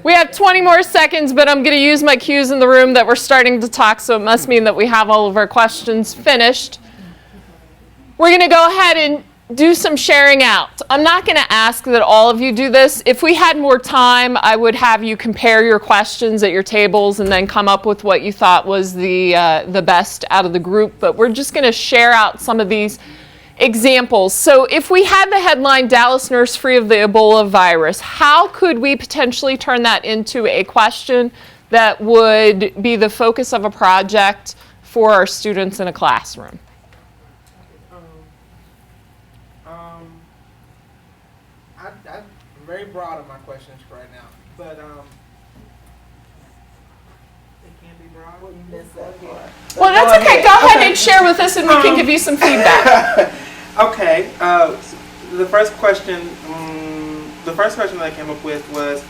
We have 20 more seconds, but I'm going to use my cues in the room that we're starting to talk, so it must mean that we have all of our questions finished. We're going to go ahead and do some sharing out. I'm not going to ask that all of you do this. If we had more time, I would have you compare your questions at your tables and then come up with what you thought was the best out of the group. But we're just going to share out some of these examples. So if we had the headline, Dallas nurse free of the Ebola virus, how could we potentially turn that into a question that would be the focus of a project for our students in a classroom? I'm very broad on my questions right now, but it can be broad. Well, that's okay. Go ahead and share with us, and we can give you some feedback. Okay. The first question that I came up with was,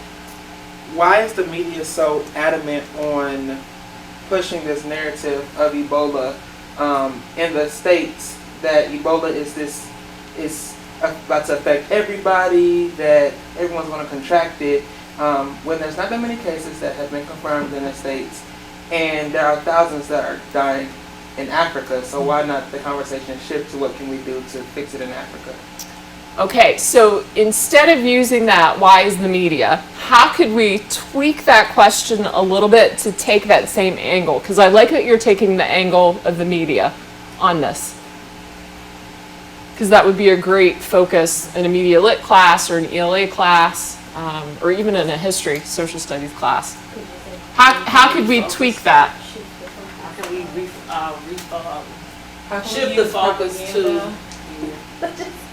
why is the media so adamant on pushing this narrative of Ebola in the States, that Ebola is about to affect everybody, that everyone's going to contract it, when there's not that many cases that have been confirmed in the States, and there are thousands that are dying in Africa. So why not the conversation shift to what can we do to fix it in Africa? Okay, so instead of using that, why is the media, how could we tweak that question a little bit to take that same angle? Because I like that you're taking the angle of the media on this. Because that would be a great focus in a media lit class or an ELA class, or even in a history, social studies class. How could we tweak that? How can we shift the focus to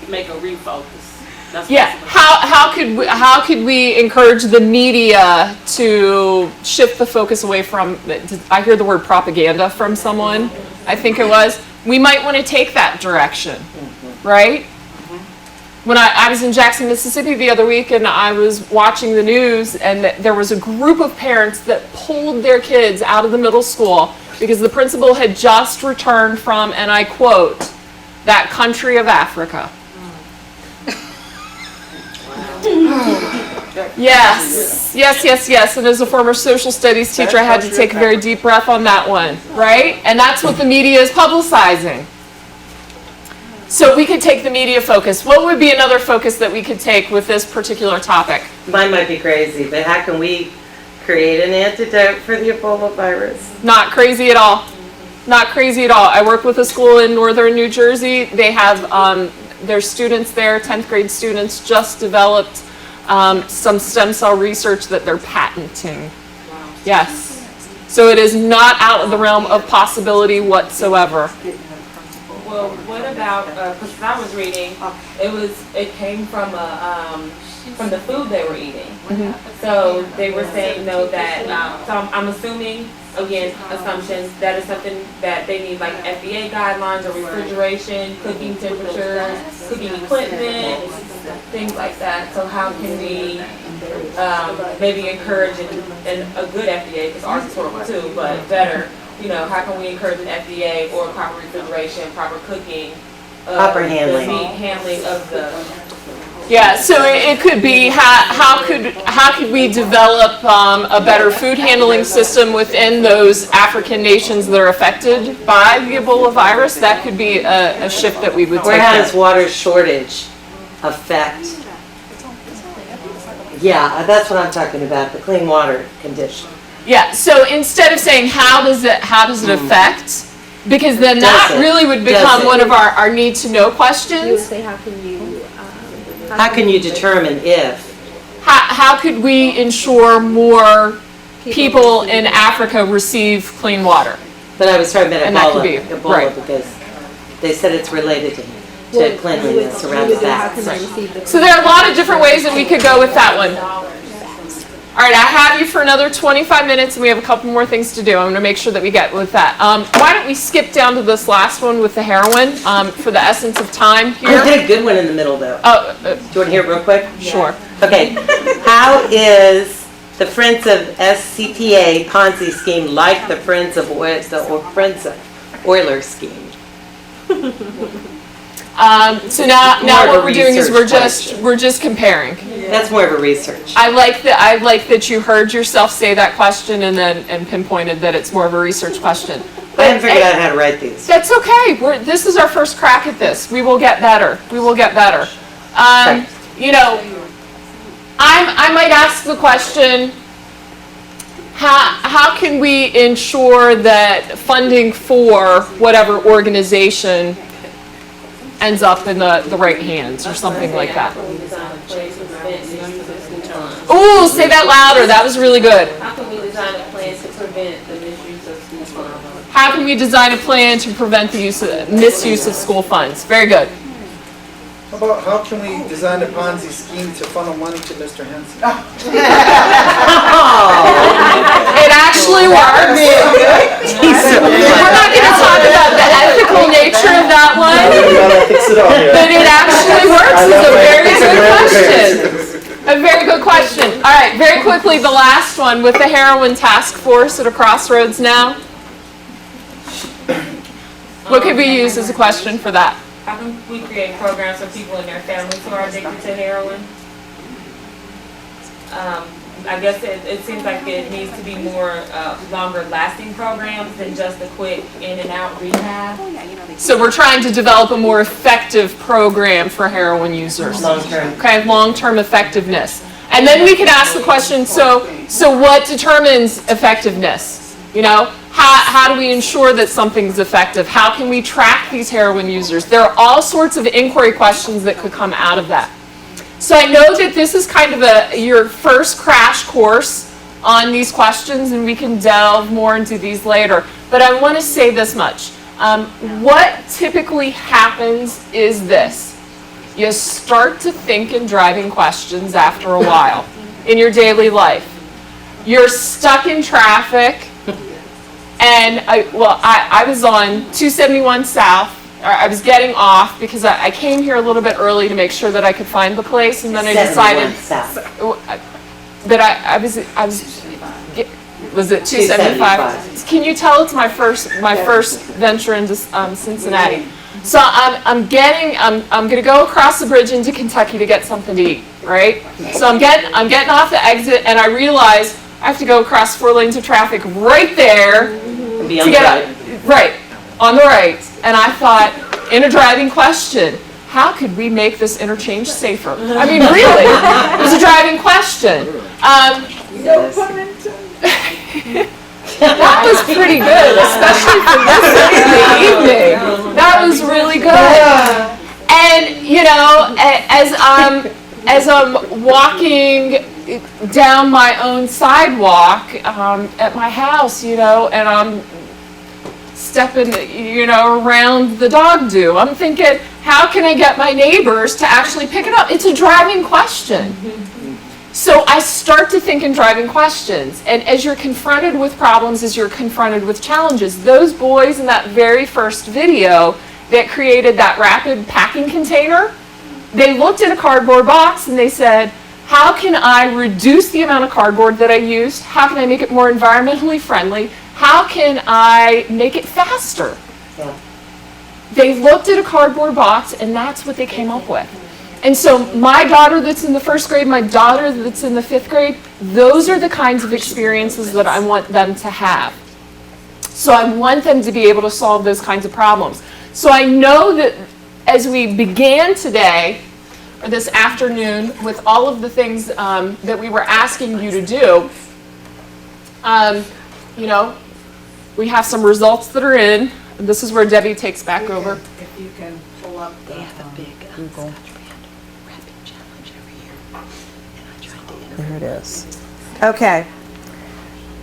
make a refocus? That's How could we encourage the media to shift the focus away from, I hear the word propaganda from someone, I think it was. We might want to take that direction, right? When I was in Jackson, Mississippi the other week, and I was watching the news, and there was a group of parents that pulled their kids out of the middle school because the principal had just returned from, and I quote, that country of Africa. Yes. And as a former social studies teacher, I had to take a very deep breath on that one, right? And that's what the media is publicizing. So we could take the media focus. What would be another focus that we could take with this particular topic? Mine might be crazy, but how can we create an antidote for the Ebola virus? Not crazy at all. Not crazy at all. I work with a school in northern New Jersey. They have their students there, 10th grade students, just developed some stem cell research that they're patenting. Wow. Yes. So it is not out of the realm of possibility whatsoever. Well, what about, because I was reading, it came from the food they were eating. Mm-hmm. So they were saying, though, that, so I'm assuming, again, assumptions, that is something that they need, like FDA guidelines or refrigeration, cooking temperatures, cooking equipment, things like that. So how can we maybe encourage a good FDA, because ours is horrible too, but better. You know, how can we encourage an FDA or proper refrigeration, proper cooking, proper handling, the meat handling of the. Yeah, so it could be how could we develop a better food handling system within those African nations that are affected by the Ebola virus? That could be a shift that we would take. Or how does water shortage affect? Yeah, that's what I'm talking about, the clean water condition. Yeah, so instead of saying how does it affect, because then that really would become one of our need to know questions. You would say how can you determine if? How could we ensure more people in Africa receive clean water? But I was talking about Ebola, right. Because they said it's related to cleanliness around the back. So there are a lot of different ways that we could go with that one. All right, I have you for another 25 minutes, and we have a couple more things to do. I'm going to make sure that we get with that. Why don't we skip down to this last one with the heroin for the essence of time here? I had a good one in the middle, though. Do you want to hear it real quick? Sure. Okay. How is the Friends of SCPA Ponzi scheme like the Friends of Euler scheme? So now More of what a we're doing is research we're just comparing. That's more of a research. I like that you heard yourself say that question and pinpointed that it's more of a research question. I haven't figured out how to write these. That's okay. This is our first crack at this. We will get better. We will get better. You know, I might ask the question, how can we ensure that funding for whatever organization ends up in the right hands or something like that? Ooh, say that louder. That was really good. How can we design a plan to prevent the misuse of school funds? How can we design a plan to prevent the misuse of school funds? Very good. How can we design a Ponzi scheme to funnel money to Mr. Henson? It actually works. We're not going to talk about the ethical nature of that one, but it actually works. It's a very good question. A very good question. All right, very quickly, the last one with the heroin task force at a crossroads now. What could we use as a question for that? How can we create programs for people and their families who are addicted to heroin? I guess it seems like it needs to be more longer lasting programs than just a quick in and out rehab. So we're trying to develop a more effective program for heroin users. Long-term. Okay, long-term effectiveness. And then we could ask the question, so what determines effectiveness? You know, how do we ensure that something's effective? How can we track these heroin users? There are all sorts of inquiry questions that could come out of that. So I know that this is kind of your first crash course on these questions, and we can delve more into these later. But I want to say this much. What typically happens is this. You start to think in driving questions after a while in your daily life. You're stuck in traffic. And I was on 271 South. I was getting off because I came here a little bit early to make sure that I could find the place, and then I decided that I was it 275? Can you tell it's my first venture into Cincinnati? So I'm going to go across the bridge into Kentucky to get something to eat, right? So I'm getting off the exit, and I realize I have to go across 4 lanes of traffic right there to get right on the right. And I thought, in a driving question, how could we make this interchange safer? I mean, really, it was a driving question. That was pretty good, especially for this evening. That was really good. And you know, as I'm walking down my own sidewalk at my house, you know, and I'm stepping, you know, around the dog do. I'm thinking, how can I get my neighbors to actually pick it up? It's a driving question. So I start to think in driving questions. And as you're confronted with problems, as you're confronted with challenges, those boys in that very first video that created that rapid packing container, they looked at a cardboard box and they said, how can I reduce the amount of cardboard that I used? How can I make it more environmentally friendly? How can I make it faster? Yeah. They looked at a cardboard box, and that's what they came up with. And so my daughter that's in the 1st grade, my daughter that's in the 5th grade, those are the kinds of experiences that I want them to have. So I want them to be able to solve those kinds of problems. So I know that as we began today, or this afternoon, with all of the things that we were asking you to do, you know, we have some results that are in. And this is where Debbie takes back over. If you can pull up the Google. There it is. Okay.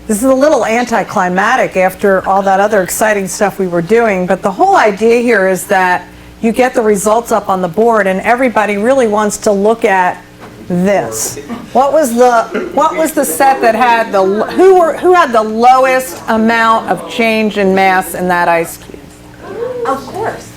This is a little anticlimactic after all that other exciting stuff we were doing, but the whole idea here is that you get the results up on the board and everybody really wants to look at this. What was the set that had who had the lowest amount of change in mass in that ice cube? Of course.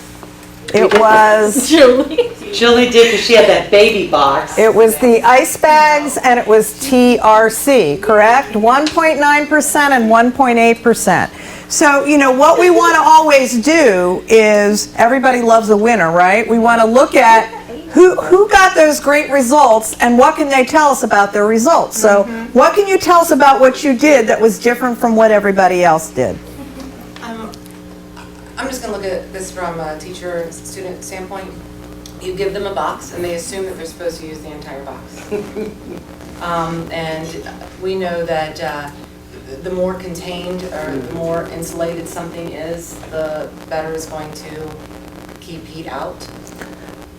It was Julie did, because she had that baby box. It was the ice bags and it was TRC, correct? 1.9% and 1.8%. So, what we want to always do is, everybody loves a winner, right? We want to look at who got those great results and what can they tell us about their results. So, what can you tell us about what you did that was different from what everybody else did? I'm just going to look at this from a teacher-student standpoint. You give them a box, and they assume that they're supposed to use the entire box. And we know that the more contained or the more insulated something is, the better it's going to keep heat out.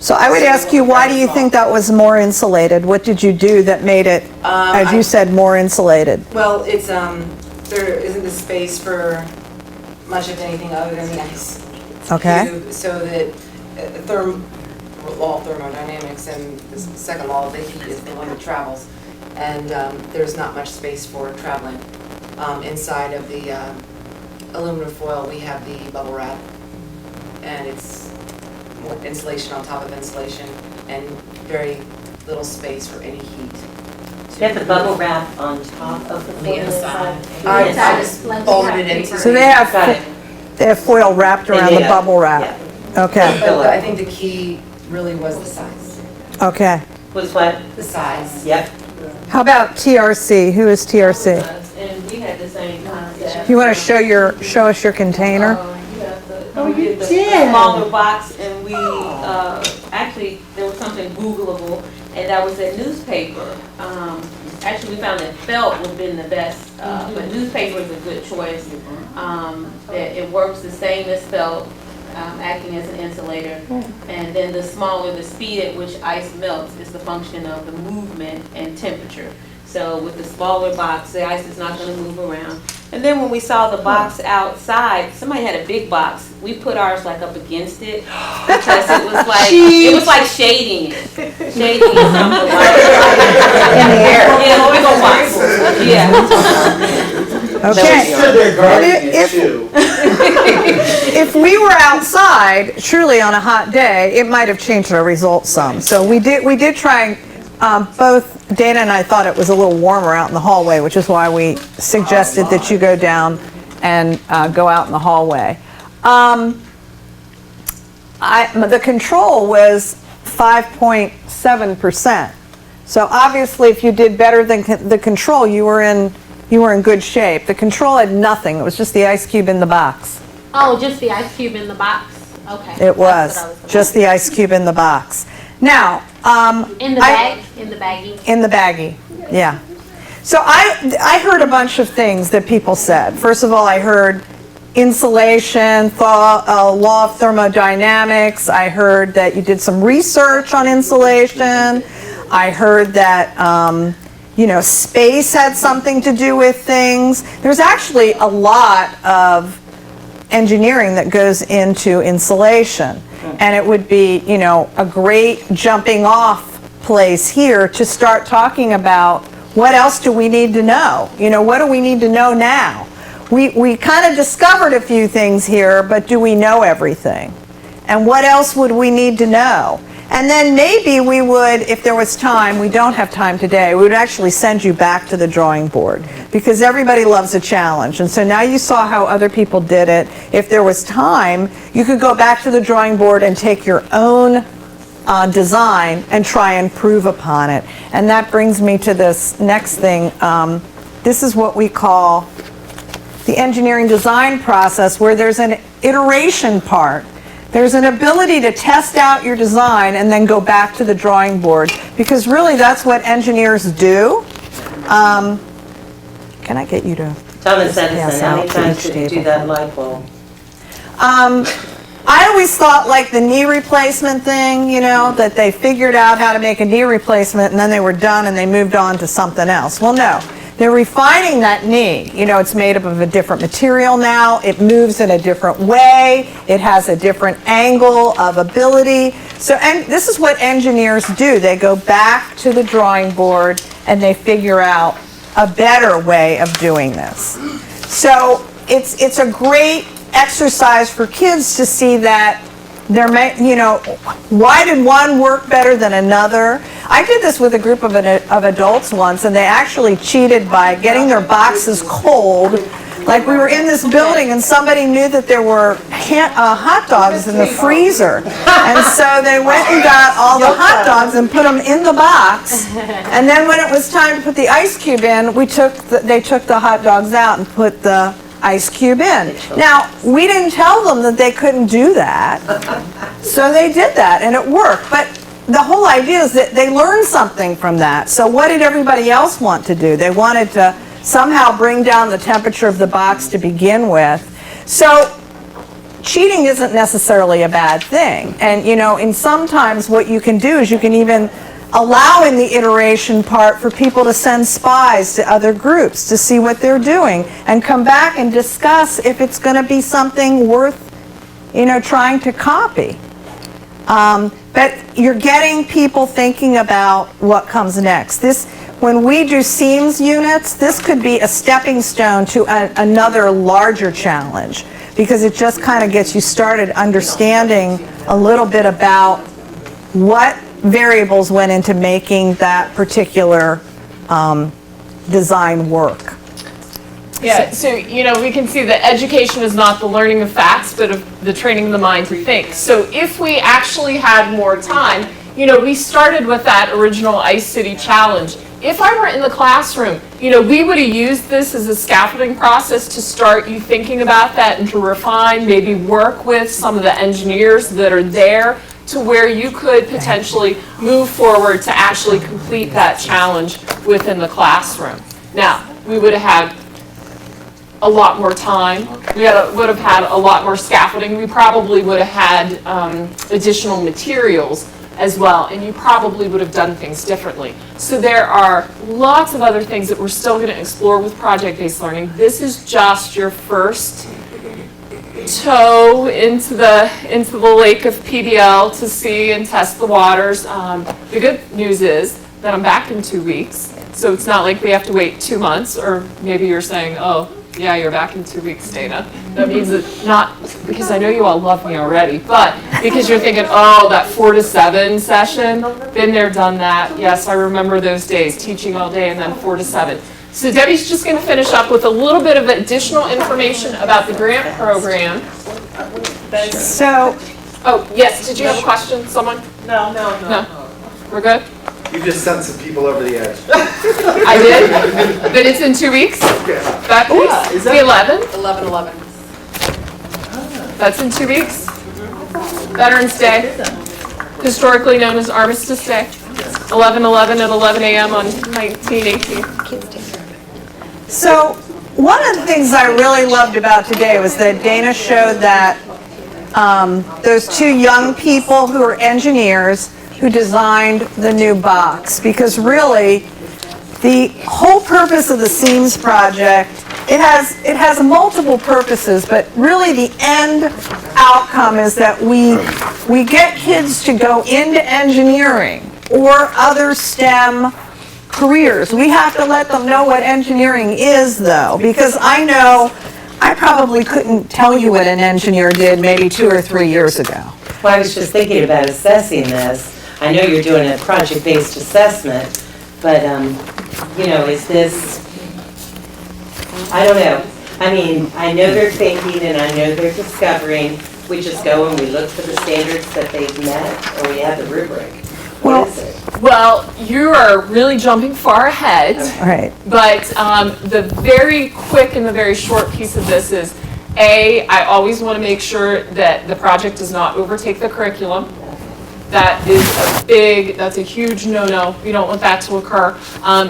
So I would ask you, why do you think that was more insulated? What did you do that made it, as you said, more insulated? Well, it's there isn't the space for much of anything other than the ice. Okay. So that law of thermodynamics and the second law of the heat is the one that travels, and there's not much space for traveling. Inside of the aluminum foil, we have the bubble wrap, and it's insulation on top of insulation and very little space for any heat. You have the bubble wrap on top of the The foil inside. inside? I just folded it into. So they have foil wrapped around the bubble wrap. Yeah. Okay, But I think the key really was the size. okay. Was what? The size. Yep. How about TRC? Who is TRC? And we had the same concept. You want to show us your container? Oh, you did. The smaller box, and we, actually, there was something Googleable, and that was a newspaper. Actually, we found that felt would have been the best, but newspaper is a good choice. It works the same as felt, acting as an insulator. And then the smaller, the speed at which ice melts is the function of the movement and temperature. So with the smaller box, the ice is not going to move around. And then when we saw the box outside, somebody had a big box. We put ours like up against it because it was like shading it. Shading it something like In the air. Yeah, we go box. Yeah. Okay. They're guarding it If- too. If we were outside, truly on a hot day, it might have changed our results some. So we did try, both Dana and I thought it was a little warmer out in the hallway, which is why we suggested that you go down and go out in the hallway. The control was 5.7%. So obviously, if you did better than the control, you were in good shape. The control had nothing. It was just the ice cube in the box. Oh, just the ice cube in the box? Okay. It was just the ice cube in the box. Now, In the bag? In the baggie? in the baggie, yeah. So I heard a bunch of things that people said. First of all, I heard insulation, law of thermodynamics. I heard that you did some research on insulation. I heard that, space had something to do with things. There's actually a lot of engineering that goes into insulation. And it would be, a great jumping off place here to start talking about what else do we need to know? What do we need to know now? We kind of discovered a few things here, but do we know everything? And what else would we need to know? And then maybe we would, if there was time, we don't have time today, we would actually send you back to the drawing board because everybody loves a challenge. And so now you saw how other people did it. If there was time, you could go back to the drawing board and take your own design and try and prove upon it. And that brings me to this next thing. This is what we call the engineering design process, where there's an iteration part. There's an ability to test out your design and then go back to the drawing board, because really that's what engineers do. Can I get you to? Thomas Yes, Edison, how many out times to each did you do table. that light bulb? I always thought like the knee replacement thing, that they figured out how to make a knee replacement and then they were done and they moved on to something else. Well, no. They're refining that knee. It's made up of a different material now. It moves in a different way. It has a different angle of ability. So, and this is what engineers do. They go back to the drawing board and they figure out a better way of doing this. So it's a great exercise for kids to see that why did one work better than another? I did this with a group of adults once, and they actually cheated by getting their boxes cold Like we were in this building and somebody knew that there were hot dogs in the freezer. And so they went and got all the hot dogs and put them in the box. And then when it was time to put the ice cube in, they took the hot dogs out and put the ice cube in. Now, we didn't tell them that they couldn't do that. So they did that and it worked. But the whole idea is that they learned something from that. So what did everybody else want to do? They wanted to somehow bring down the temperature of the box to begin with. So cheating isn't necessarily a bad thing. And in sometimes what you can do is you can even allow in the iteration part for people to send spies to other groups to see what they're doing and come back and discuss if it's going to be something worth trying to copy. But you're getting people thinking about what comes next. When we do SEAMS units, this could be a stepping stone to another larger challenge because it just kind of gets you started understanding a little bit about what variables went into making that particular design work. Yeah, so we can see that education is not the learning of facts, but of the training of the mind to think. So if we actually had more time, we started with that original Ice City challenge. If I were in the classroom, we would have used this as a scaffolding process to start you thinking about that and to refine, maybe work with some of the engineers that are there to where you could potentially move forward to actually complete that challenge within the classroom. Now, we would have had a lot more time. We would have had a lot more scaffolding. We probably would have had additional materials as well, and you probably would have done things differently. So there are lots of other things that we're still going to explore with project-based learning. This is just your first toe into the lake of PBL to see and test the waters. The good news is that I'm back in 2 weeks, so it's not like we have to wait 2 months, or maybe you're saying, oh, yeah, you're back in 2 weeks, Dana. That means that not because I know you all love me already, but because you're thinking, oh, that 4 to 7 session, been there, done that. Yes, I remember those days, teaching all day and then 4 to 7. So Debbie's just going to finish up with a little bit of additional information about the grant program. So, oh, yes, did you have a question, someone? No. We're good? You just sent some people over the edge. I did? But it's in 2 weeks? That week? The 11th? 11/11. That's in 2 weeks? Veterans Day, historically known as Armistice Day. 11/11 at 11 a.m. on 1918. So one of the things I really loved about today was that Dana showed that those two young people who are engineers who designed the new box, because really the whole purpose of the SEAMS project, it has multiple purposes, but really the end outcome is that we get kids to go into engineering or other STEM careers. We have to let them know what engineering is, though, because I know I probably couldn't tell you what an engineer did maybe 2 or 3 years ago. Well, I was just thinking about assessing this. I know you're doing a project-based assessment, but, is this, I don't know. I mean, I know they're thinking and I know they're discovering. We just go and we look for the standards that they've met, or we have the rubric. What is it? Well, you are really jumping far ahead. Right. But the very quick and the very short piece of this is, I always want to make sure that the project does not overtake the curriculum. That's a huge no-no. We don't want that to occur.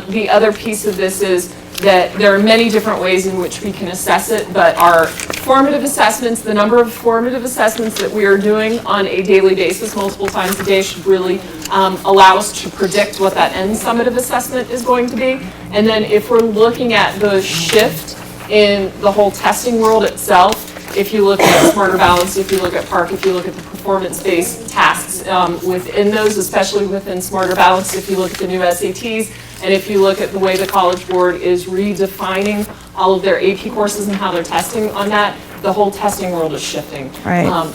The other piece of this is that there are many different ways in which we can assess it, but our formative assessments, the number of formative assessments that we are doing on a daily basis, multiple times a day, should really allow us to predict what that end summative assessment is going to be. And then if we're looking at the shift in the whole testing world itself, if you look at Smarter Balance, if you look at PARC, if you look at the performance-based tasks within those, especially within Smarter Balance, if you look at the new SATs, and if you look at the way the College Board is redefining all of their AP courses and how they're testing on that, the whole testing world is shifting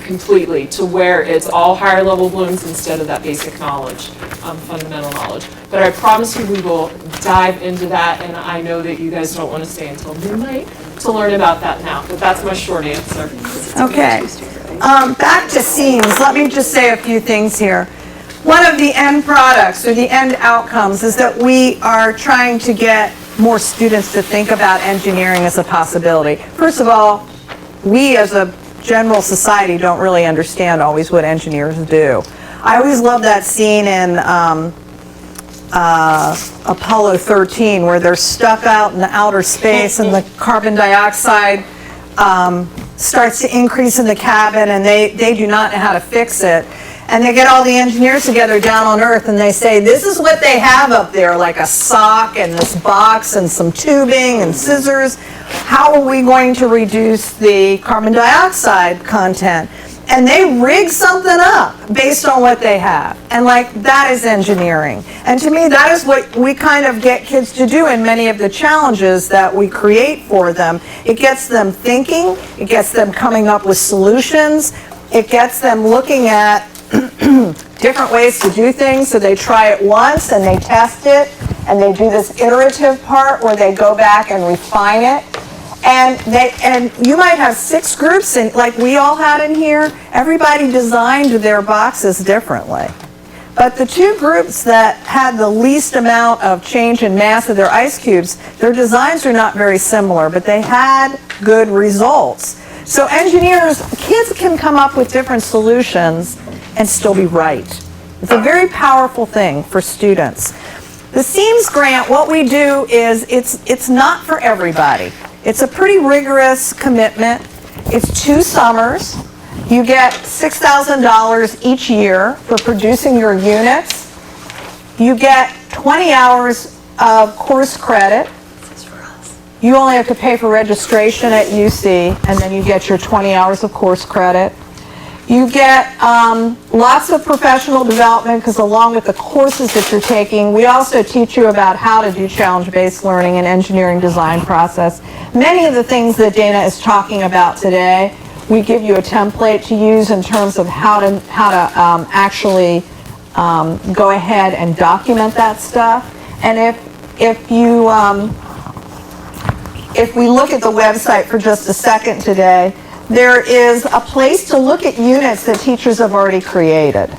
completely to where it's all higher level blooms instead of that basic knowledge, fundamental knowledge. But I promise you we will dive into that, and I know that you guys don't want to stay until midnight to learn about that now, but that's my short answer. Okay. Back to SEAMS, let me just say a few things here. One of the end products or the end outcomes is that we are trying to get more students to think about engineering as a possibility. First of all, we as a general society don't really understand always what engineers do. I always love that scene in Apollo 13 where they're stuck out in outer space and the carbon dioxide starts to increase in the cabin and they do not know how to fix it. And they get all the engineers together down on Earth and they say, this is what they have up there, like a sock and this box and some tubing and scissors. How are we going to reduce the carbon dioxide content? And they rig something up based on what they have. And like, that is engineering. And to me, that is what we kind of get kids to do in many of the challenges that we create for them. It gets them thinking, it gets them coming up with solutions, it gets them looking at different ways to do things, so they try it once and they test it, and they do this iterative part where they go back and refine it. And you might have 6 groups, like we all had in here. Everybody designed their boxes differently. But the 2 groups that had the least amount of change in mass of their ice cubes, their designs are not very similar, but they had good results. So engineers, kids can come up with different solutions and still be right. It's a very powerful thing for students. The SEAMS grant, what we do is it's not for everybody. It's a pretty rigorous commitment. It's 2 summers. You get $6,000 each year for producing your units. You get 20 hours of course credit. You only have to pay for registration at UC, and then you get your 20 hours of course credit. You get lots of professional development, because along with the courses that you're taking, we also teach you about how to do challenge-based learning and engineering design process. Many of the things that Dana is talking about today, we give you a template to use in terms of how to actually go ahead and document that stuff. And if we look at the website for just a second today, there is a place to look at units that teachers have already created.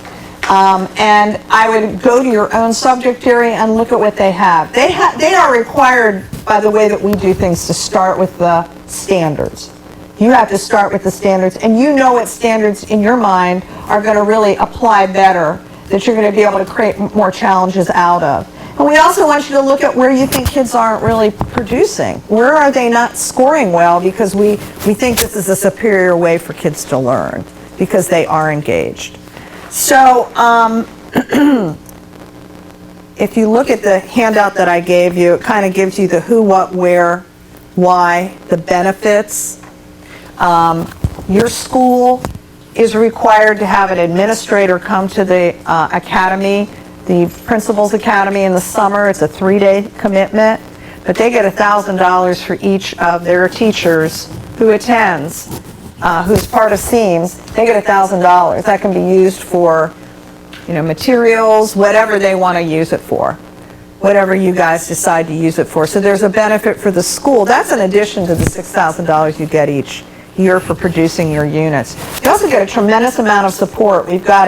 And I would go to your own subject area and look at what they have. They are required, by the way that we do things, to start with the standards. You have to start with the standards, and you know what standards in your mind are going to really apply better, that you're going to be able to create more challenges out of. And we also want you to look at where you think kids aren't really producing. Where are they not scoring well, because we think this is a superior way for kids to learn, because they are engaged. So if you look at the handout that I gave you, it kind of gives you the who, what, where, why, the benefits. Your school is required to have an administrator come to the academy, the Principals Academy in the summer. It's a 3-day commitment, but they get $1,000 for each of their teachers who attends, who's part of SEAMS. They get $1,000. That can be used for, materials, whatever they want to use it for, whatever you guys decide to use it for. So there's a benefit for the school. That's in addition to the $6,000 you get each year for producing your units. You also get a tremendous amount of support. We've got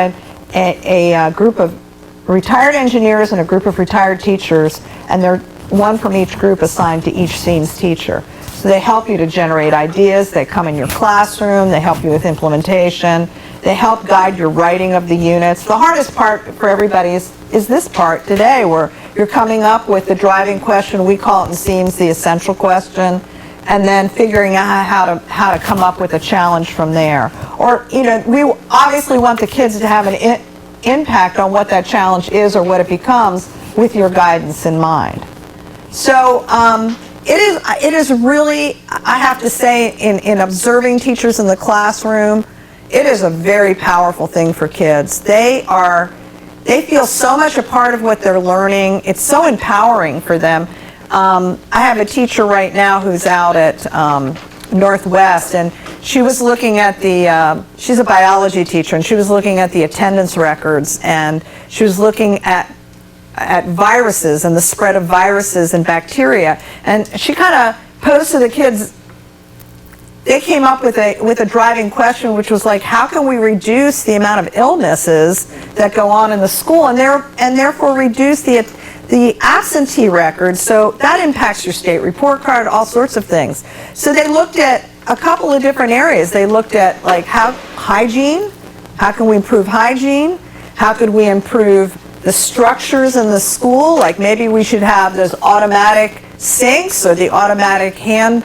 a group of retired engineers and a group of retired teachers, and they're one from each group assigned to each SEAMS teacher. So they help you to generate ideas, they come in your classroom, they help you with implementation, they help guide your writing of the units. The hardest part for everybody is this part today, where you're coming up with the driving question. We call it in SEAMS the essential question, and then figuring out how to come up with a challenge from there. Or, we obviously want the kids to have an impact on what that challenge is or what it becomes with your guidance in mind. So it is really, I have to say, in observing teachers in the classroom, it is a very powerful thing for kids. They feel so much a part of what they're learning. It's so empowering for them. I have a teacher right now who's out at Northwest, and she was looking at she's a biology teacher, and she was looking at the attendance records, and she was looking at viruses and the spread of viruses and bacteria. And she kind of posed to the kids, they came up with a driving question, which was like, how can we reduce the amount of illnesses that go on in the school, and therefore reduce the absentee record? So that impacts your state report card, all sorts of things. So they looked at a couple of different areas. They looked at like hygiene. How can we improve hygiene? How could we improve the structures in the school? Like maybe we should have those automatic sinks or the automatic hand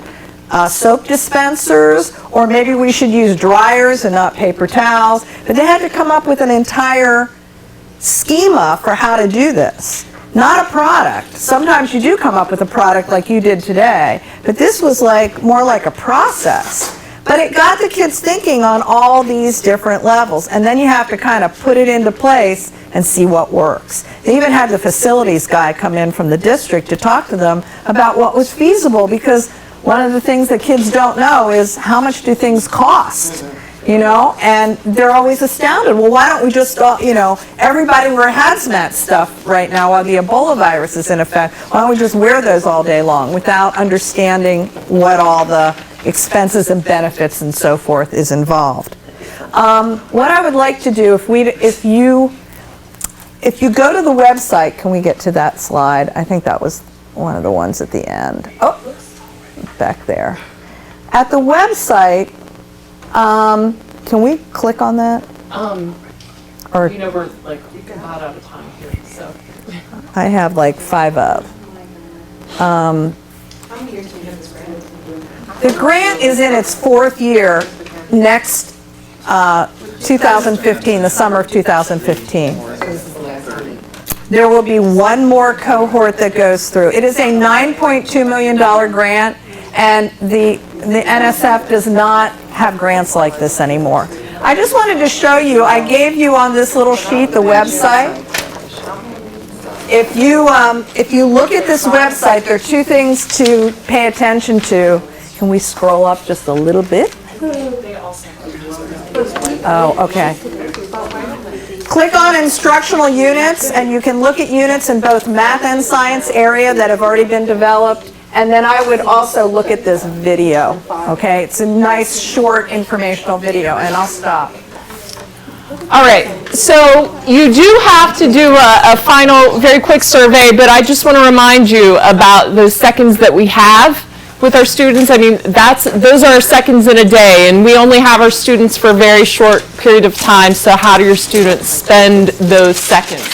soap dispensers, or maybe we should use dryers and not paper towels. But they had to come up with an entire schema for how to do this. Not a product. Sometimes you do come up with a product like you did today, but this was like more like a process. But it got the kids thinking on all these different levels, and then you have to kind of put it into place and see what works. They even had the facilities guy come in from the district to talk to them about what was feasible, because one of the things that kids don't know is how much do things cost, you know, and they're always astounded. Well, why don't we just, you know, everybody wear hazmat stuff right now while the Ebola virus is in effect. Why don't we just wear those all day long without understanding what all the expenses and benefits and so forth is involved. What I would like to do, if you go to the website, can we get to that slide? I think that was one of the ones at the end. Oh, back there. At the website, can we click on that? Or You know, we're like about out of time here, so. I have like 5 of. The grant is in its 4th year next 2015, the summer of 2015. There will be one more cohort that goes through. It is a $9.2 million grant, and the NSF does not have grants like this anymore. I just wanted to show you, I gave you on this little sheet the website. If you look at this website, there are 2 things to pay attention to. Can we scroll up just a little bit? Oh, okay. Click on instructional units, and you can look at units in both math and science area that have already been developed. And then I would also look at this video, okay? It's a nice, short, informational video, and I'll stop. All right, so you do have to do a final, very quick survey, but I just want to remind you about the seconds that we have with our students. I mean, those are our seconds in a day, and we only have our students for a very short period of time, so how do your students spend those seconds?